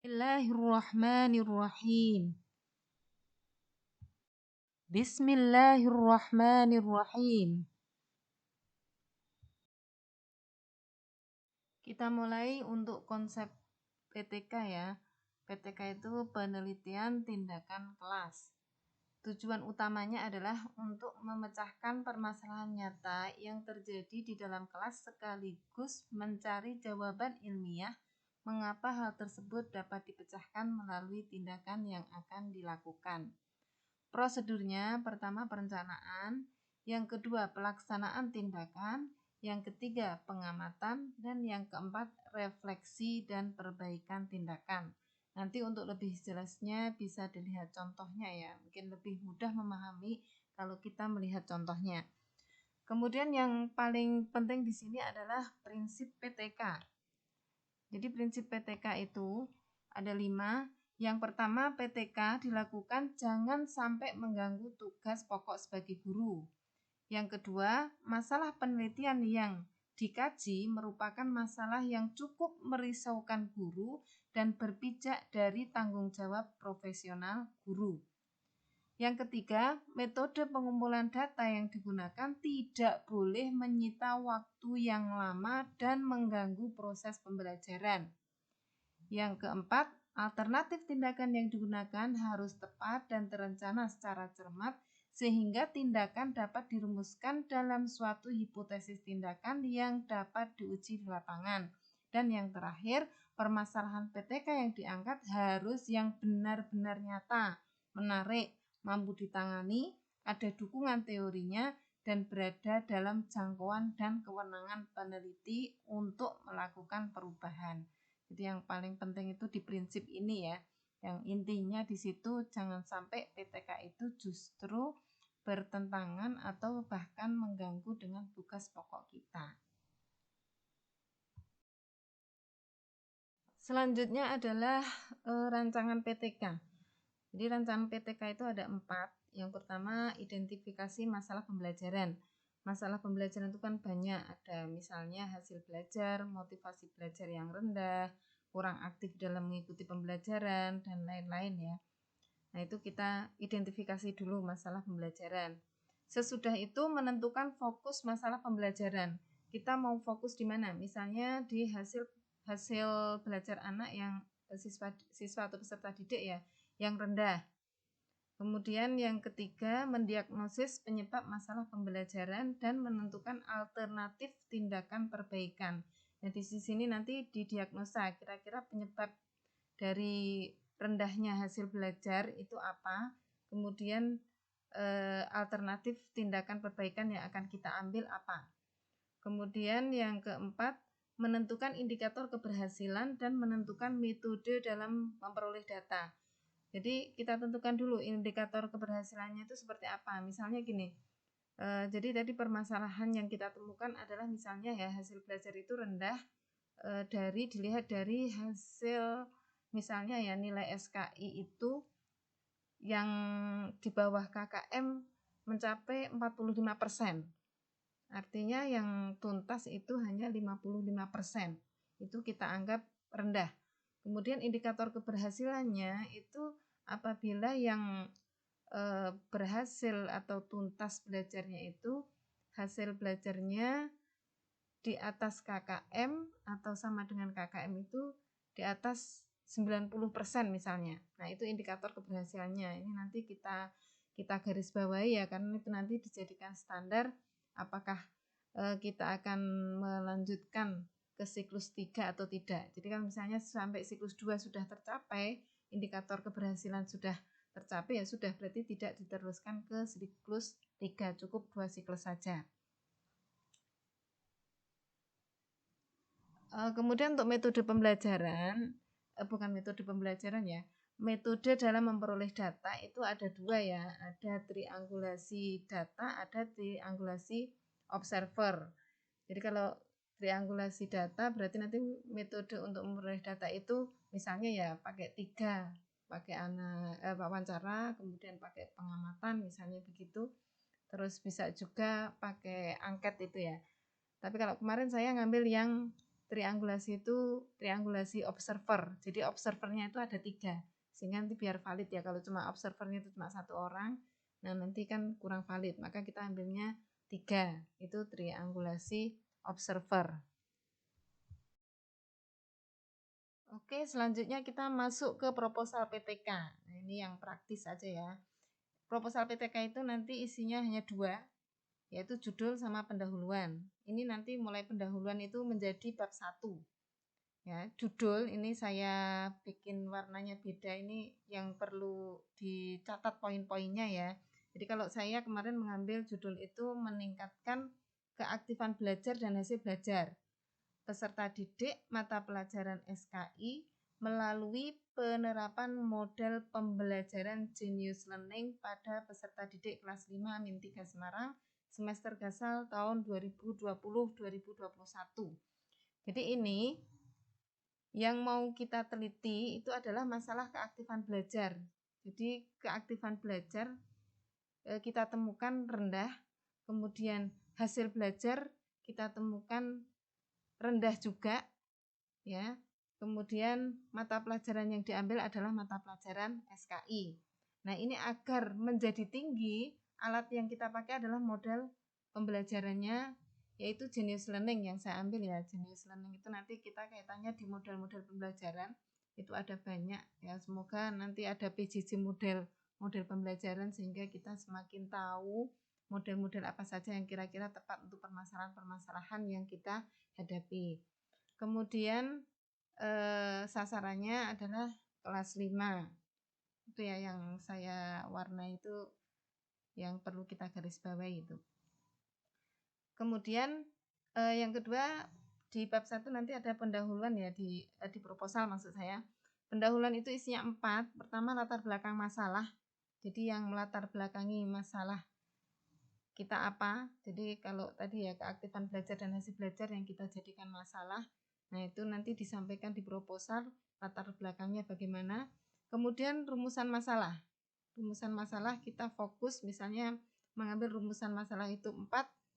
Bismillahirrahmanirrahim. Bismillahirrahmanirrahim. Kita mulai untuk konsep PTK ya. PTK itu penelitian tindakan kelas. Tujuan utamanya adalah untuk memecahkan permasalahan nyata yang terjadi di dalam kelas sekaligus mencari jawaban ilmiah mengapa hal tersebut dapat dipecahkan melalui tindakan yang akan dilakukan. Prosedurnya, pertama perencanaan, yang kedua pelaksanaan tindakan, yang ketiga pengamatan, dan yang keempat refleksi dan perbaikan tindakan. Nanti untuk lebih jelasnya bisa dilihat contohnya ya, mungkin lebih mudah memahami kalau kita melihat contohnya. Kemudian yang paling penting di sini adalah prinsip PTK. Jadi prinsip PTK itu ada 5. Yang pertama, PTK dilakukan jangan sampai mengganggu tugas pokok sebagai guru. Yang kedua, masalah penelitian yang dikaji merupakan masalah yang cukup merisaukan guru dan berpijak dari tanggung jawab profesional guru. Yang ketiga, metode pengumpulan data yang digunakan tidak boleh menyita waktu yang lama dan mengganggu proses pembelajaran. Yang keempat, alternatif tindakan yang digunakan harus tepat dan terencana secara cermat sehingga tindakan dapat dirumuskan dalam suatu hipotesis tindakan yang dapat diuji di lapangan. Dan yang terakhir, permasalahan PTK yang diangkat harus yang benar-benar nyata, menarik, mampu ditangani, ada dukungan teorinya, dan berada dalam jangkauan dan kewenangan peneliti untuk melakukan perubahan. Jadi yang paling penting itu di prinsip ini ya. Yang intinya di situ jangan sampai PTK itu justru bertentangan atau bahkan mengganggu dengan tugas pokok kita. Selanjutnya adalah rancangan PTK. Jadi rancangan PTK itu ada 4. Yang pertama, identifikasi masalah pembelajaran. Masalah pembelajaran itu kan banyak, ada misalnya hasil belajar, motivasi belajar yang rendah, kurang aktif dalam mengikuti pembelajaran, dan lain-lain ya. Nah, itu kita identifikasi dulu masalah pembelajaran. Sesudah itu menentukan fokus masalah pembelajaran. Kita mau fokus di mana? Misalnya di hasil belajar anak yang siswa atau peserta didik ya, yang rendah. Kemudian yang ketiga, mendiagnosis penyebab masalah pembelajaran dan menentukan alternatif tindakan perbaikan. Nah, di sini nanti didiagnosa kira-kira penyebab dari rendahnya hasil belajar itu apa, kemudian alternatif tindakan perbaikan yang akan kita ambil apa. Kemudian yang keempat, menentukan indikator keberhasilan dan menentukan metode dalam memperoleh data. Jadi kita tentukan dulu indikator keberhasilannya itu seperti apa. Misalnya gini, jadi tadi permasalahan yang kita temukan adalah misalnya ya hasil belajar itu rendah dilihat dari hasil misalnya ya nilai SKI itu yang di bawah KKM mencapai 45%. Artinya yang tuntas itu hanya 55%. Itu kita anggap rendah. Kemudian indikator keberhasilannya itu apabila yang berhasil atau tuntas belajarnya itu hasil belajarnya di atas KKM atau sama dengan KKM itu di atas 90% misalnya. Nah, itu indikator keberhasilannya. Ini nanti kita garis bawahi ya, karena itu nanti dijadikan standar apakah kita akan melanjutkan ke siklus 3 atau tidak. Jadi kan misalnya sampai siklus 2 sudah tercapai, indikator keberhasilan sudah tercapai ya sudah, berarti tidak diteruskan ke siklus 3, cukup 2 siklus saja. Kemudian untuk metode pembelajaran, bukan metode pembelajaran ya, metode dalam memperoleh data itu ada 2 ya, ada triangulasi data, ada triangulasi observer. Jadi kalau triangulasi data berarti nanti metode untuk memperoleh data itu misalnya ya pakai 3, pakai wawancara, kemudian pakai pengamatan misalnya begitu, terus bisa juga pakai angket itu ya. Tapi kalau kemarin saya ngambil yang triangulasi itu triangulasi observer. Jadi observernya itu ada 3, sehingga nanti biar valid ya. Kalau cuma observernya itu cuma 1 orang, nah nanti kan kurang valid. Maka kita ambilnya 3, itu triangulasi observer. Oke, selanjutnya kita masuk ke proposal PTK. Nah, ini yang praktis aja ya. Proposal PTK itu nanti isinya hanya 2, yaitu judul sama pendahuluan. Ini nanti mulai pendahuluan itu menjadi bab 1. Ya, judul ini saya bikin warnanya beda, ini yang perlu dicatat poin-poinnya ya. Jadi kalau saya kemarin mengambil judul itu meningkatkan keaktifan belajar dan hasil belajar peserta didik mata pelajaran SKI melalui penerapan model pembelajaran Genius Learning pada peserta didik kelas 5 Min3 Semarang semester gasal tahun 2020-2021. Jadi ini yang mau kita teliti itu adalah masalah keaktifan belajar. Jadi keaktifan belajar kita temukan rendah, kemudian hasil belajar kita temukan rendah juga ya. Kemudian mata pelajaran yang diambil adalah mata pelajaran SKI. Nah, ini agar menjadi tinggi, alat yang kita pakai adalah model pembelajarannya yaitu Genius Learning yang saya ambil ya. Genius Learning itu nanti kita kaitannya di model-model pembelajaran. Itu ada banyak ya. Semoga nanti ada PJJ model pembelajaran sehingga kita semakin tahu model-model apa saja yang kira-kira tepat untuk permasalahan-permasalahan yang kita hadapi. Kemudian sasarannya adalah kelas 5. Itu ya yang saya warna itu yang perlu kita garis bawahi itu. Kemudian yang kedua di bab 1 nanti ada pendahuluan ya di proposal maksud saya. Pendahuluan itu isinya 4. Pertama latar belakang masalah. Jadi yang melatar belakangi masalah kita apa. Jadi kalau tadi ya keaktifan belajar dan hasil belajar yang kita jadikan masalah. Nah, itu nanti disampaikan di proposal, latar belakangnya bagaimana. Kemudian rumusan masalah. Rumusan masalah kita fokus misalnya mengambil rumusan masalah itu 4,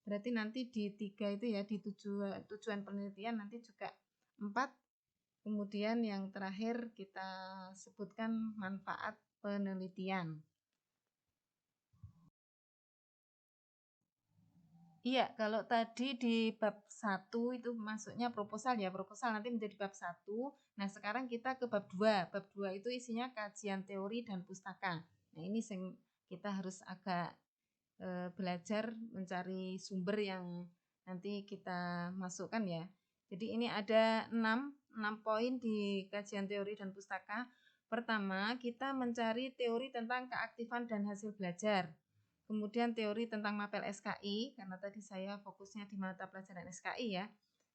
berarti nanti di 3 itu ya di tujuan penelitian nanti juga 4. Kemudian yang terakhir kita sebutkan manfaat penelitian. Iya, kalau tadi di bab 1 itu masuknya proposal ya, proposal nanti menjadi bab 1. Nah, sekarang kita ke bab 2. Bab 2 itu isinya kajian teori dan pustaka. Nah, ini kita harus agak belajar mencari sumber yang nanti kita masukkan ya. Jadi ini ada 6 poin di kajian teori dan pustaka. Pertama, kita mencari teori tentang keaktifan dan hasil belajar. Kemudian teori tentang mapel SKI, karena tadi saya fokusnya di mata pelajaran SKI ya.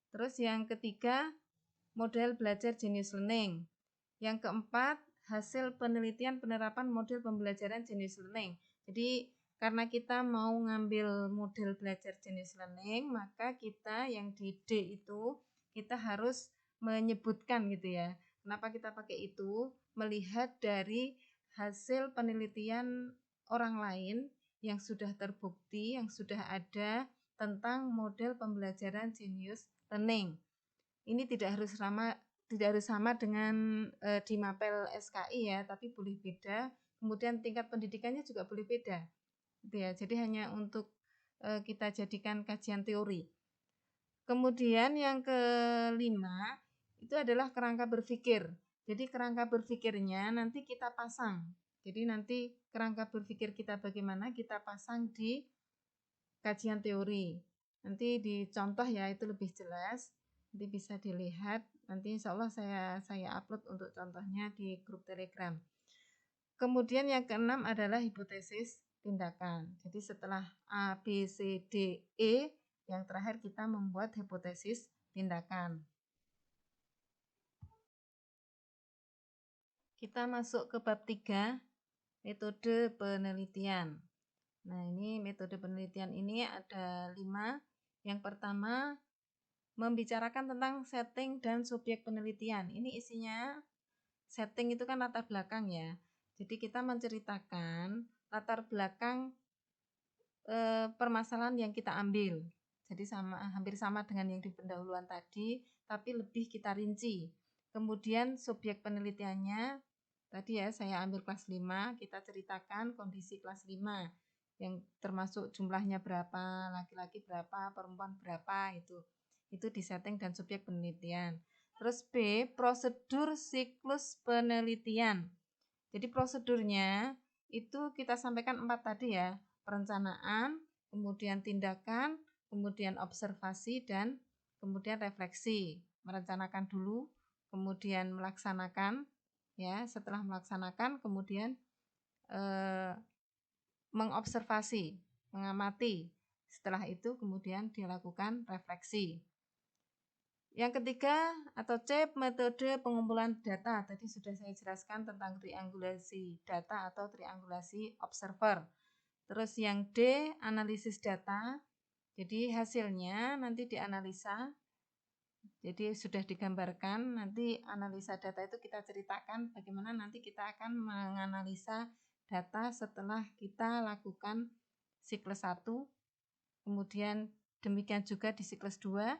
Terus yang ketiga, model belajar Genius Learning. Yang keempat, hasil penelitian penerapan model pembelajaran Genius Learning. Jadi karena kita mau ngambil model belajar Genius Learning, maka kita yang di D itu kita harus menyebutkan gitu ya. Kenapa kita pakai itu? Melihat dari hasil penelitian orang lain yang sudah terbukti, yang sudah ada tentang model pembelajaran Genius Learning. Ini tidak harus sama dengan di mapel SKI ya, tapi boleh beda. Kemudian tingkat pendidikannya juga boleh beda. Gitu ya. Jadi hanya untuk kita jadikan kajian teori. Kemudian yang kelima itu adalah kerangka berpikir. Jadi kerangka berpikirnya nanti kita pasang. Jadi nanti kerangka berpikir kita bagaimana kita pasang di kajian teori. Nanti dicontoh ya itu lebih jelas. Nanti bisa dilihat. Nanti insya Allah saya upload untuk contohnya di grup Telegram. Kemudian yang keenam adalah hipotesis tindakan. Jadi setelah A, B, C, D, E, yang terakhir kita membuat hipotesis tindakan. Kita masuk ke bab 3, metode penelitian. Nah, ini metode penelitian ini ada 5. Yang pertama, membicarakan tentang setting dan subjek penelitian. Ini isinya setting itu kan latar belakang ya. Jadi kita menceritakan latar belakang permasalahan yang kita ambil. Jadi hampir sama dengan yang di pendahuluan tadi, tapi lebih kita rinci. Kemudian subjek penelitiannya, tadi ya saya ambil kelas 5, kita ceritakan kondisi kelas 5, yang termasuk jumlahnya berapa, laki-laki berapa, perempuan berapa, itu disetting dan subjek penelitian. Terus B, prosedur siklus penelitian. Jadi prosedurnya itu kita sampaikan 4 tadi ya, perencanaan, kemudian tindakan, kemudian observasi, dan kemudian refleksi. Merencanakan dulu, kemudian melaksanakan, ya. Setelah melaksanakan, kemudian mengobservasi, mengamati. Setelah itu kemudian dilakukan refleksi. Yang ketiga atau C, metode pengumpulan data. Tadi sudah saya jelaskan tentang triangulasi data atau triangulasi observer. Terus yang D, analisis data. Jadi hasilnya nanti dianalisa. Jadi sudah digambarkan, nanti analisa data itu kita ceritakan bagaimana nanti kita akan menganalisa data setelah kita lakukan siklus 1, kemudian demikian juga di siklus 2,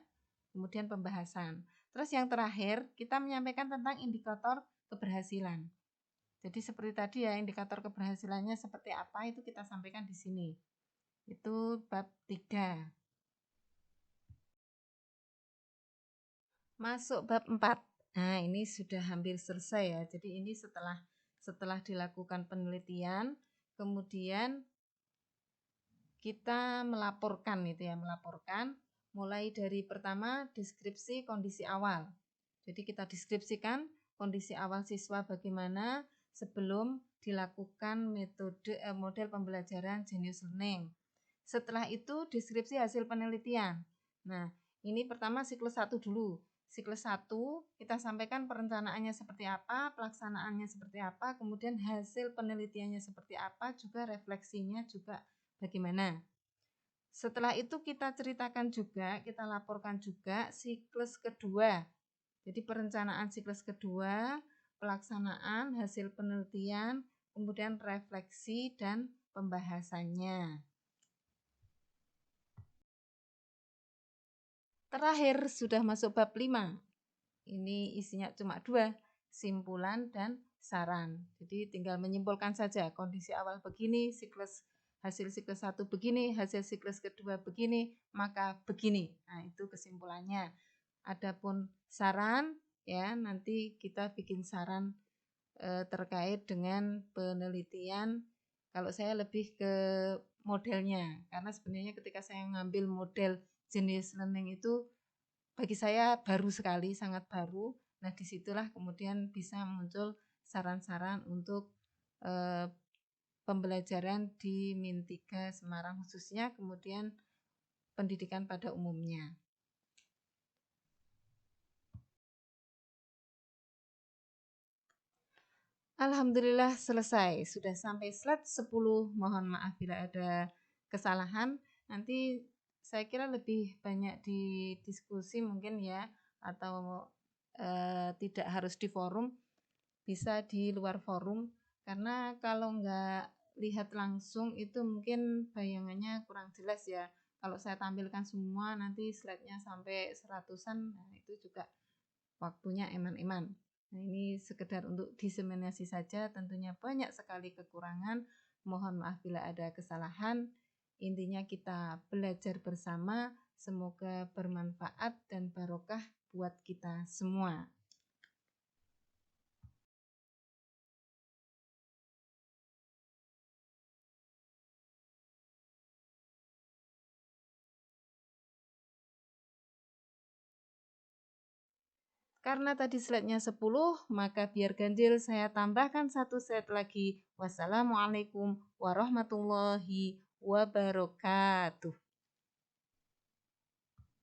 kemudian pembahasan. Terus yang terakhir, kita menyampaikan tentang indikator keberhasilan. Jadi seperti tadi ya, indikator keberhasilannya seperti apa itu kita sampaikan di sini. Itu bab 3. Masuk bab 4. Nah, ini sudah hampir selesai ya. Jadi ini setelah dilakukan penelitian, kemudian kita melaporkan melaporkan mulai dari pertama deskripsi kondisi awal. Jadi kita deskripsikan kondisi awal siswa bagaimana sebelum dilakukan model pembelajaran Genius Learning. Setelah itu deskripsi hasil penelitian. Nah, ini pertama siklus 1 dulu. Siklus 1 kita sampaikan perencanaannya seperti apa, pelaksanaannya seperti apa, kemudian hasil penelitiannya seperti apa, juga refleksinya juga bagaimana. Setelah itu kita ceritakan juga, kita laporkan juga siklus kedua. Jadi perencanaan siklus kedua, pelaksanaan, hasil penelitian, kemudian refleksi dan pembahasannya. Terakhir sudah masuk bab 5. Ini isinya cuma 2, simpulan dan saran. Jadi tinggal menyimpulkan saja kondisi awal begini, hasil siklus 1 begini, hasil siklus kedua begini, maka begini. Nah, itu kesimpulannya. Adapun saran, ya nanti kita bikin saran terkait dengan penelitian. Kalau saya lebih ke modelnya, karena sebenarnya ketika saya ngambil model Genius Learning itu bagi saya baru sekali, sangat baru. Nah, disitulah kemudian bisa muncul saran-saran untuk pembelajaran di Min 3 Semarang khususnya, kemudian pendidikan pada umumnya. Alhamdulillah selesai, sudah sampai slide 10. Mohon maaf bila ada kesalahan. Nanti saya kira lebih banyak di diskusi mungkin ya, atau tidak harus di forum, bisa di luar forum, karena kalau nggak lihat langsung itu mungkin bayangannya kurang jelas ya. Kalau saya tampilkan semua nanti slide-nya sampai 100-an, nah itu juga waktunya eman-eman. Nah, ini sekedar untuk diseminasi saja, tentunya banyak sekali kekurangan. Mohon maaf bila ada kesalahan. Intinya kita belajar bersama, semoga bermanfaat dan barokah buat kita semua. Karena tadi slide-nya 10, maka biar ganjil saya tambahkan 1 slide lagi. Wassalamualaikum warahmatullahi wabarakatuh.